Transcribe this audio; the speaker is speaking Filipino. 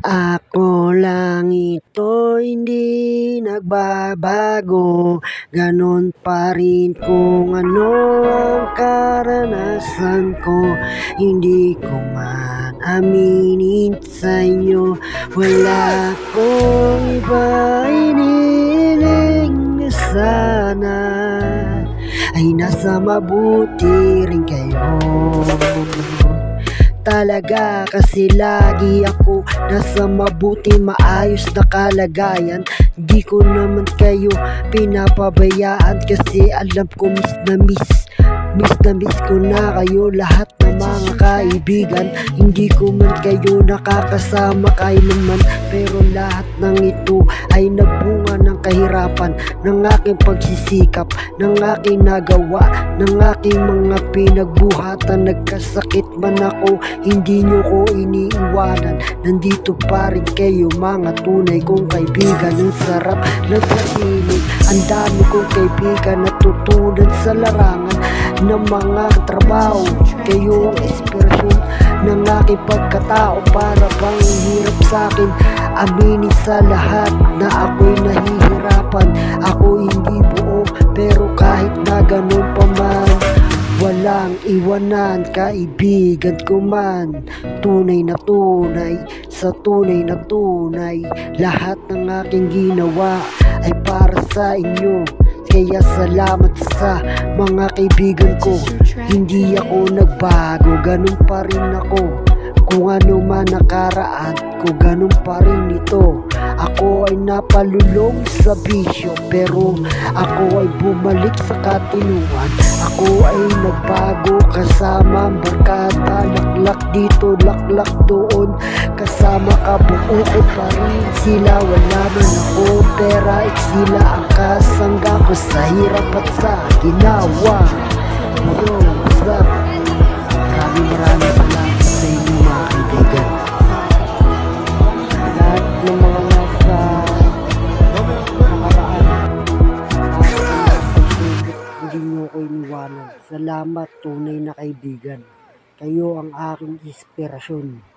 Ako lang ito, hindi nagbabago. Ganon pa rin kung ano ang karanasan ko. Hindi ko man aminin sa inyo, wala akong iba iniling na sana ay nasa mabuti rin kayo. Talaga kasi lagi ako nasa mabuti, maayos na kalagayan. Di ko naman kayo pinapabayaan kasi alam ko miss na miss ko na kayo, lahat ng mga kaibigan. Hindi ko man kayo nakakasama kailanman, pero lahat ng ito ay nagbunga ng kahirapan, ng aking pagsisikap, ng aking nagawa, ng aking mga pinagbuhatan. Nagkasakit man ako, hindi nyo ko iniiwanan. Nandito pa rin kayo, mga tunay kong kaibigan. Ang sarap ng sarili, ang dami kong kaibigan na tutunan sa larangan ng mga trabaho. Kayo ang inspirasyon ng aking pagkatao. Para bang hirap sa'kin aminin sa lahat na ako'y nahihirapan. Ako hindi buo, pero kahit na ganun pa man, walang iwanan, kaibigan ko man. Tunay na tunay, sa tunay na tunay. Lahat ng aking ginawa ay para sa inyo. Kaya salamat sa mga kaibigan ko. Hindi ako nagbago, ganun pa rin ako. Kung ano man nakaraan ko, ganun pa rin ito. Ako ay napalulong sa bisyo, pero ako ay bumalik sa katinuan. Ako ay nagbago kasama ang barkada. Laklak dito, laklak doon, kasama kabuo ko pa rin sila. Wala man ako pera, sila ang kasangga ko sa hirap at sa ginawa. Yo, what's up? Maraming salamat sa inyo mga kaibigan. Lahat ng mga nasa nakaraan, hindi nyo ko iniwanan. Salamat, tunay na kaibigan. Kayo ang aking inspirasyon.